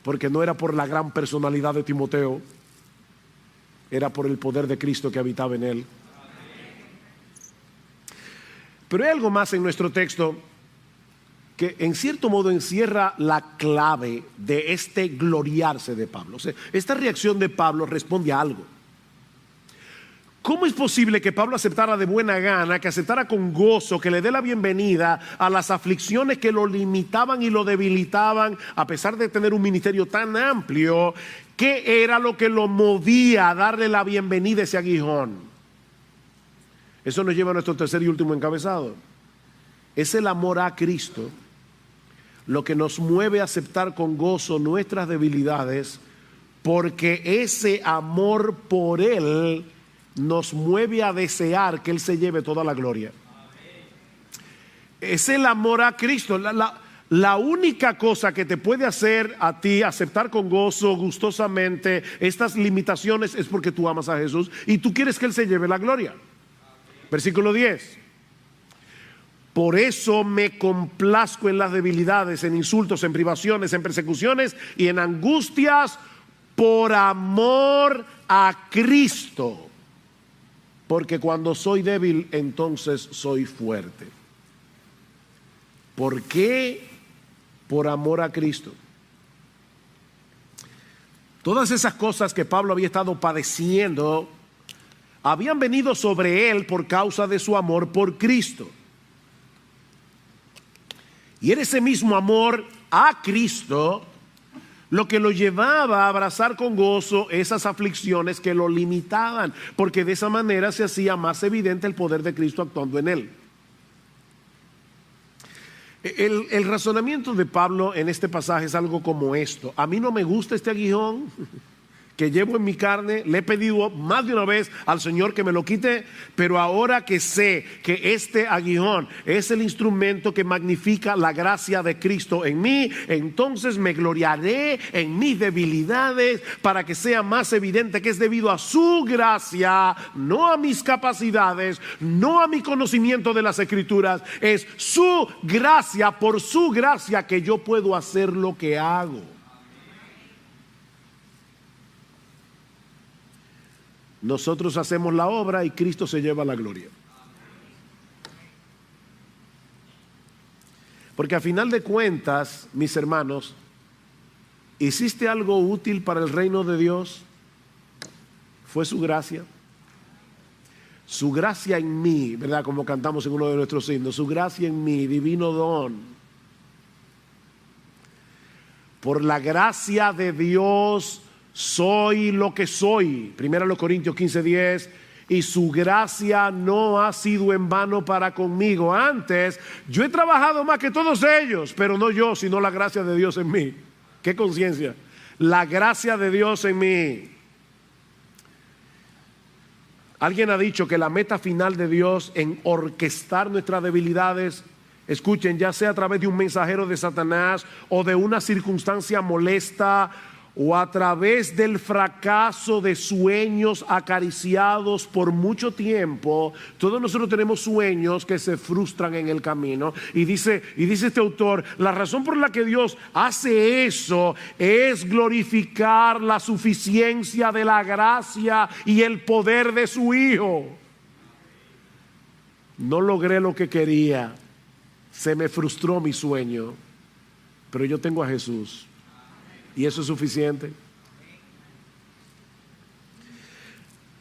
S1: porque no era por la gran personalidad de Timoteo, era por el poder de Cristo que habitaba en él. Pero hay algo más en nuestro texto que en cierto modo encierra la clave de este gloriarse de Pablo. O sea, esta reacción de Pablo responde a algo. ¿cómo es posible que Pablo aceptara de buena gana, que aceptara con gozo, que le dé la bienvenida a las aflicciones que lo limitaban y lo debilitaban, a pesar de tener un ministerio tan amplio? ¿Qué era lo que lo movía a darle la bienvenida a ese aguijón? Eso nos lleva a nuestro tercer y último encabezado. Es el amor a Cristo lo que nos mueve a aceptar con gozo nuestras debilidades, porque ese amor por Él nos mueve a desear que Él se lleve toda la gloria. Es el amor a Cristo. La única cosa que te puede hacer a ti aceptar con gozo, gustosamente, estas limitaciones es porque tú amas a Jesús y tú quieres que Él se lleve la gloria. Versículo 10. Por eso me complazco en las debilidades, en insultos, en privaciones, en persecuciones y en angustias por amor a Cristo. Porque cuando soy débil, entonces soy fuerte. ¿Por qué? Por amor a Cristo. Todas esas cosas que Pablo había estado padeciendo habían venido sobre él por causa de su amor por Cristo. Y era ese mismo amor a Cristo lo que lo llevaba a abrazar con gozo esas aflicciones que lo limitaban, porque de esa manera se hacía más evidente el poder de Cristo actuando en él. El razonamiento de Pablo en este pasaje es algo como esto: a mí no me gusta este aguijón que llevo en mi carne, le he pedido más de una vez al Señor que me lo quite, pero ahora que sé que este aguijón es el instrumento que magnifica la gracia de Cristo en mí, entonces me gloriaré en mis debilidades para que sea más evidente que es debido a su gracia, no a mis capacidades, no a mi conocimiento de las Escrituras. Es su gracia, por su gracia que yo puedo hacer lo que hago. Nosotros hacemos la obra y Cristo se lleva la gloria. Porque a final de cuentas, mis hermanos, ¿hiciste algo útil para el reino de Dios? Fue su gracia. Su gracia en mí, ¿verdad? Como cantamos en uno de nuestros himnos, su gracia en mí, divino don. Por la gracia de Dios soy lo que soy. 1 Corintios 15:10. Y su gracia no ha sido en vano para conmigo. Antes, yo he trabajado más que todos ellos, pero no yo, sino la gracia de Dios en mí. ¿Qué conciencia? La gracia de Dios en mí. Alguien ha dicho que la meta final de Dios en orquestar nuestras debilidades, escuchen, ya sea a través de un mensajero de Satanás o de una circunstancia molesta, o a través del fracaso de sueños acariciados por mucho tiempo. Todos nosotros tenemos sueños que se frustran en el camino. Y dice este autor, la razón por la que Dios hace eso es glorificar la suficiencia de la gracia y el poder de su Hijo. No logré lo que quería, se me frustró mi sueño, pero yo tengo a Jesús. Y eso es suficiente.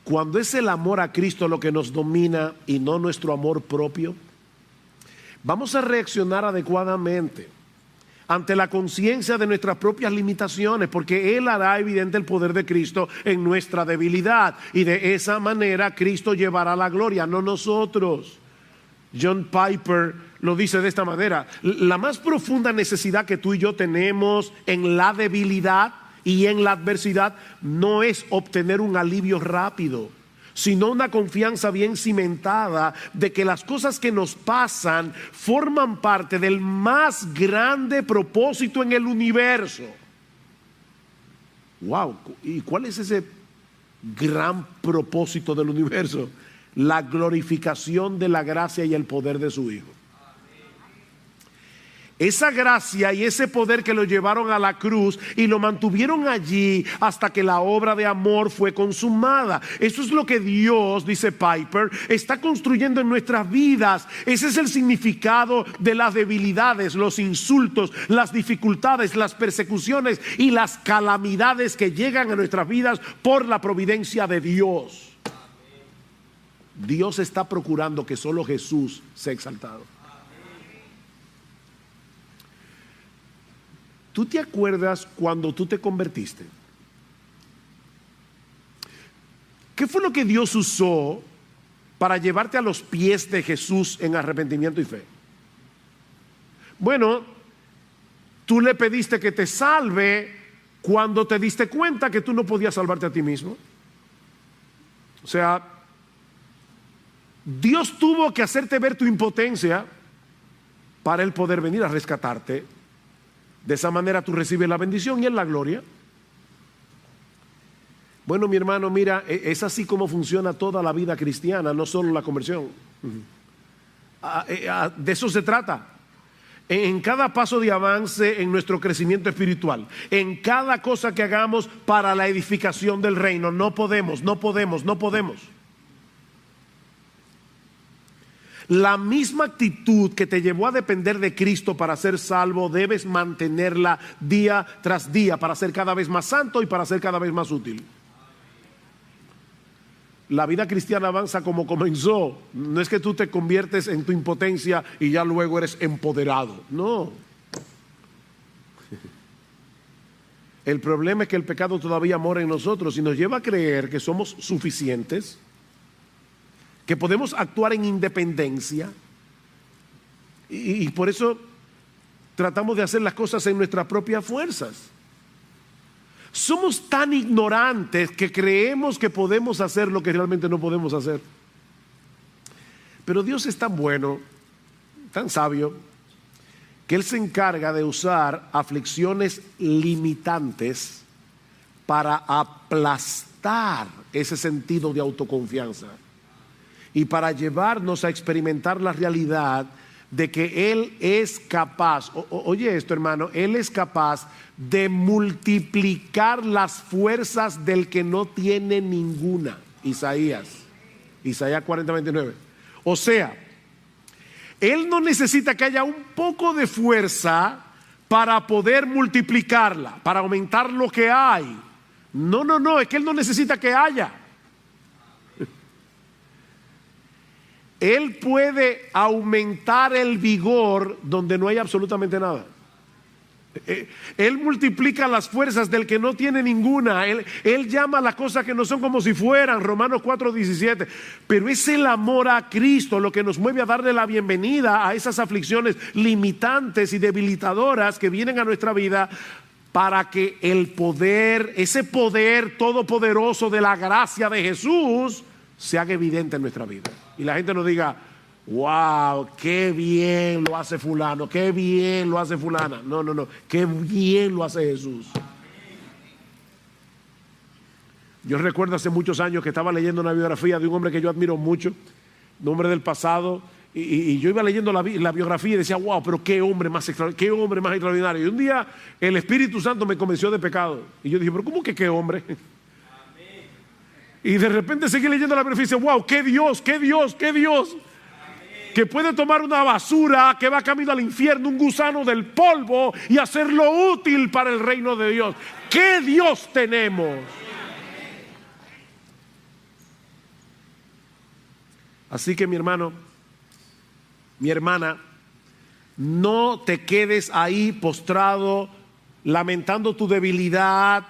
S1: Cuando es el amor a Cristo lo que nos domina y no nuestro amor propio, vamos a reaccionar adecuadamente ante la conciencia de nuestras propias limitaciones, porque Él hará evidente el poder de Cristo en nuestra debilidad, y de esa manera Cristo llevará la gloria, no nosotros. John Piper lo dice de esta manera: la más profunda necesidad que tú y yo tenemos en la debilidad y en la adversidad no es obtener un alivio rápido, sino una confianza bien cimentada de que las cosas que nos pasan forman parte del más grande propósito en el universo. Wow, ¿y cuál es ese gran propósito del universo? La glorificación de la gracia y el poder de su Hijo. Esa gracia y ese poder que lo llevaron a la cruz y lo mantuvieron allí hasta que la obra de amor fue consumada. Eso es lo que Dios, dice Piper, está construyendo en nuestras vidas. Ese es el significado de las debilidades, los insultos, las dificultades, las persecuciones y las calamidades que llegan a nuestras vidas por la providencia de Dios. Dios está procurando que solo Jesús sea exaltado. ¿Tú te acuerdas cuando tú te convertiste? ¿Qué fue lo que Dios usó para llevarte a los pies de Jesús en arrepentimiento y fe? Bueno, tú le pediste que te salve cuando te diste cuenta que tú no podías salvarte a ti mismo. O sea, Dios tuvo que hacerte ver tu impotencia para Él poder venir a rescatarte. De esa manera tú recibes la bendición y Él la gloria. Bueno, mi hermano, mira, es así como funciona toda la vida cristiana, no solo la conversión. De eso se trata. En cada paso de avance en nuestro crecimiento espiritual, en cada cosa que hagamos para la edificación del reino, no podemos. La misma actitud que te llevó a depender de Cristo para ser salvo, debes mantenerla día tras día para ser cada vez más santo y para ser cada vez más útil. La vida cristiana avanza como comenzó. No es que tú te conviertes en tu impotencia y ya luego eres empoderado. No. El problema es que el pecado todavía mora en nosotros y nos lleva a creer que somos suficientes, que podemos actuar en independencia y por eso tratamos de hacer las cosas en nuestras propias fuerzas. Somos tan ignorantes que creemos que podemos hacer lo que realmente no podemos hacer. Pero Dios es tan bueno, tan sabio, que Él se encarga de usar aflicciones limitantes para aplastar ese sentido de autoconfianza y para llevarnos a experimentar la realidad de que Él es capaz, oye esto hermano, Él es capaz de multiplicar las fuerzas del que no tiene ninguna. Isaías 40:29. O sea, Él no necesita que haya un poco de fuerza para poder multiplicarla, para aumentar lo que hay. No, es que Él no necesita que haya. Él puede aumentar el vigor donde no hay absolutamente nada. Él multiplica las fuerzas del que no tiene ninguna. Él llama a las cosas que no son como si fueran, Romanos 4:17. Pero es el amor a Cristo lo que nos mueve a darle la bienvenida a esas aflicciones limitantes y debilitadoras que vienen a nuestra vida, para que el poder, ese poder todopoderoso de la gracia de Jesús se haga evidente en nuestra vida. Y la gente nos diga, wow, qué bien lo hace fulano, qué bien lo hace fulana. No, qué bien lo hace Jesús. Yo recuerdo hace muchos años que estaba leyendo una biografía de un hombre que yo admiro mucho, un hombre del pasado, y yo iba leyendo la biografía y decía, wow, pero qué hombre más extraordinario. Y un día el Espíritu Santo me convenció de pecado. Y yo dije, pero ¿cómo que qué hombre? Y de repente seguí leyendo la biografía y dice, wow, qué Dios, que puede tomar una basura que va camino al infierno, un gusano del polvo, y hacerlo útil para el reino de Dios. ¡Qué Dios tenemos! Así que mi hermano, mi hermana, no te quedes ahí postrado lamentando tu debilidad,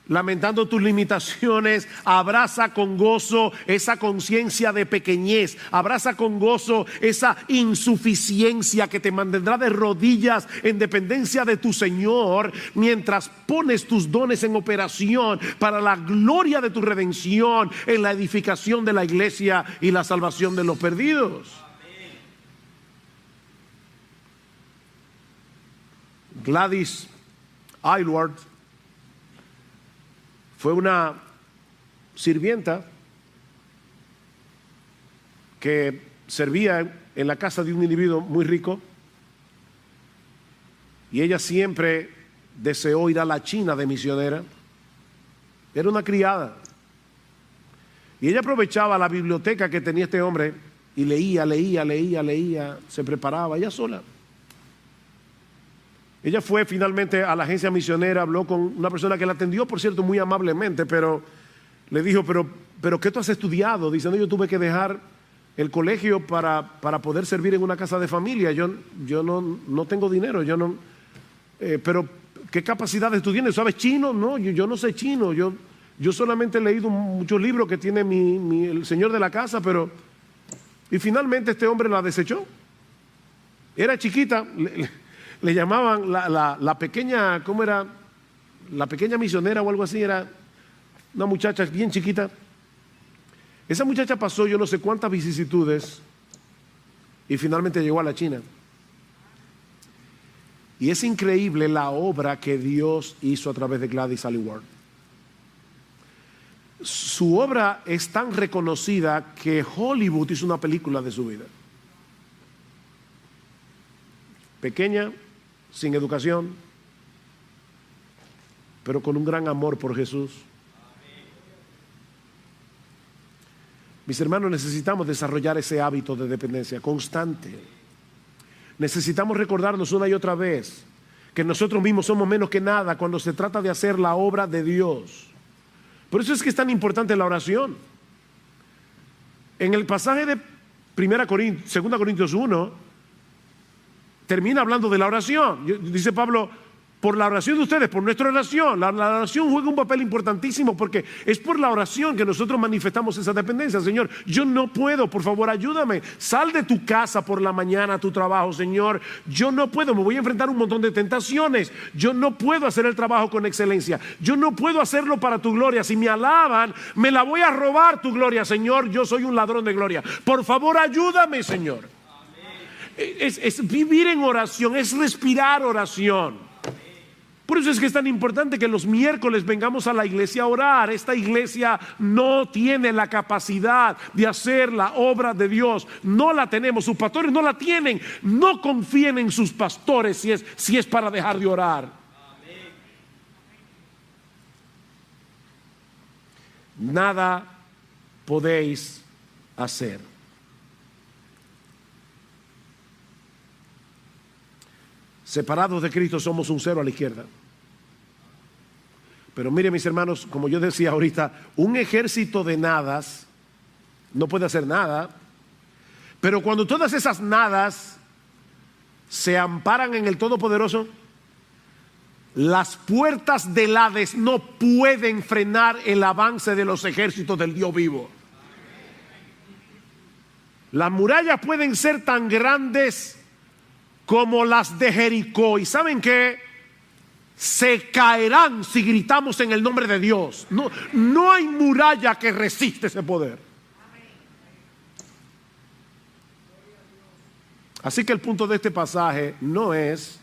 S1: lamentando tus limitaciones. Abraza con gozo esa conciencia de pequeñez, abraza con gozo esa insuficiencia que te mantendrá de rodillas en dependencia de tu Señor, mientras pones tus dones en operación para la gloria de tu redención en la edificación de la iglesia y la salvación de los perdidos. Gladys Aylward fue una sirvienta que servía en la casa de un individuo muy rico, y ella siempre deseó ir a la China de misionera. Era una criada y ella aprovechaba la biblioteca que tenía este hombre y leía, se preparaba ella sola. Ella fue finalmente a la agencia misionera, habló con una persona que la atendió, por cierto, muy amablemente, pero le dijo, pero pero ¿qué tú has estudiado? Diciendo, yo tuve que dejar el colegio para poder servir en una casa de familia. Yo no tengo dinero, pero ¿qué capacidades tú tienes? ¿Sabes chino? No, yo no sé chino. Yo solamente he leído muchos libros que tiene el señor de la casa, pero... Y finalmente este hombre la desechó. Era chiquita, le llamaban la pequeña, ¿cómo era? La pequeña misionera o algo así, era una muchacha bien chiquita. Esa muchacha pasó yo no sé cuántas vicisitudes y finalmente llegó a la China. Y es increíble la obra que Dios hizo a través de Gladys Aylward. Su obra es tan reconocida que Hollywood hizo una película de su vida. Pequeña, sin educación, pero con un gran amor por Jesús. Mis hermanos, necesitamos desarrollar ese hábito de dependencia constante. Necesitamos recordarnos una y otra vez que nosotros mismos somos menos que nada cuando se trata de hacer la obra de Dios. Por eso es que es tan importante la oración. En el pasaje de 2 Corintios 1, termina hablando de la oración. Dice Pablo, por la oración de ustedes, por nuestra oración. La oración juega un papel importantísimo porque es por la oración que nosotros manifestamos esa dependencia. Señor, yo no puedo, por favor ayúdame. Sal de tu casa por la mañana a tu trabajo, Señor. Yo no puedo, me voy a enfrentar a un montón de tentaciones. Yo no puedo hacer el trabajo con excelencia. Yo no puedo hacerlo para tu gloria. Si me alaban, me la voy a robar tu gloria, Señor. Yo soy un ladrón de gloria. Por favor, ayúdame, Señor. Es vivir en oración, es respirar oración. Por eso es que es tan importante que los miércoles vengamos a la iglesia a orar. Esta iglesia no tiene la capacidad de hacer la obra de Dios. No la tenemos, sus pastores no la tienen. No confíen en sus pastores si es para dejar de orar. Nada podéis hacer. Separados de Cristo somos un cero a la izquierda. Pero mire, mis hermanos, como yo decía ahorita, un ejército de nadas no puede hacer nada. Pero cuando todas esas nadas se amparan en el Todopoderoso, las puertas del Hades no pueden frenar el avance de los ejércitos del Dios vivo. Las murallas pueden ser tan grandes como las de Jericó. ¿Y saben qué? Se caerán si gritamos en el nombre de Dios. No hay muralla que resiste ese poder. Así que el punto de este pasaje no es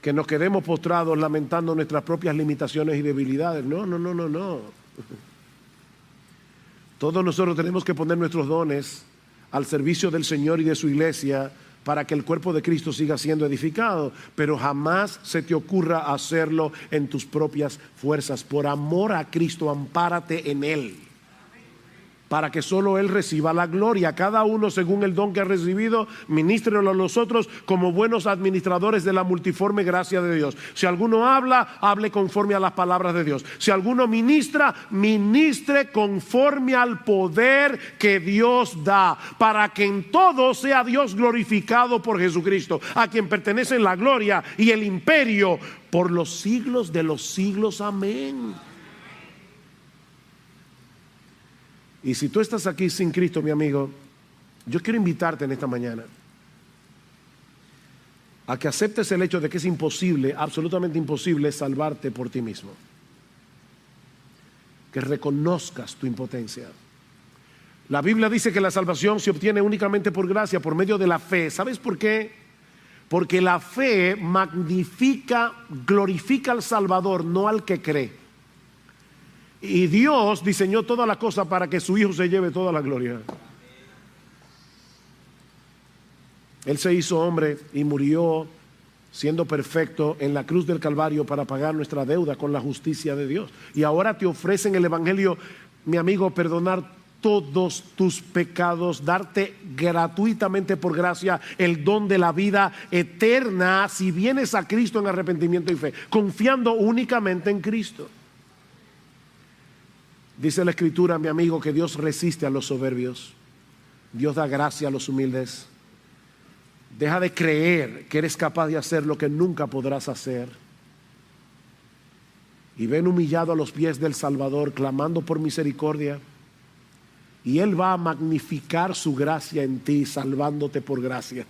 S1: que nos quedemos postrados lamentando nuestras propias limitaciones y debilidades. No. Todos nosotros tenemos que poner nuestros dones al servicio del Señor y de su iglesia para que el cuerpo de Cristo siga siendo edificado, pero jamás se te ocurra hacerlo en tus propias fuerzas. Por amor a Cristo, ampárate en Él, para que solo Él reciba la gloria. Cada uno según el don que ha recibido, ministrelo a los otros como buenos administradores de la multiforme gracia de Dios. Si alguno habla, hable conforme a las palabras de Dios. Si alguno ministra, ministre conforme al poder que Dios da, para que en todo sea Dios glorificado por Jesucristo, a quien pertenecen la gloria y el imperio por los siglos de los siglos. Amén. Y si tú estás aquí sin Cristo, mi amigo, yo quiero invitarte en esta mañana a que aceptes el hecho de que es imposible, absolutamente imposible, salvarte por ti mismo. Que reconozcas tu impotencia. La Biblia dice que la salvación se obtiene únicamente por gracia, por medio de la fe. ¿Sabes por qué? Porque la fe magnifica, glorifica al Salvador, no al que cree. Y Dios diseñó toda la cosa para que su Hijo se lleve toda la gloria. Él se hizo hombre y murió siendo perfecto en la cruz del Calvario para pagar nuestra deuda con la justicia de Dios. Y ahora te ofrecen el Evangelio, mi amigo, perdonar todos tus pecados, darte gratuitamente por gracia el don de la vida eterna si vienes a Cristo en arrepentimiento y fe, confiando únicamente en Cristo. Dice la Escritura, mi amigo, que Dios resiste a los soberbios. Dios da gracia a los humildes. Deja de creer que eres capaz de hacer lo que nunca podrás hacer. Y ven humillado a los pies del Salvador, clamando por misericordia. Y Él va a magnificar su gracia en ti, salvándote por gracia.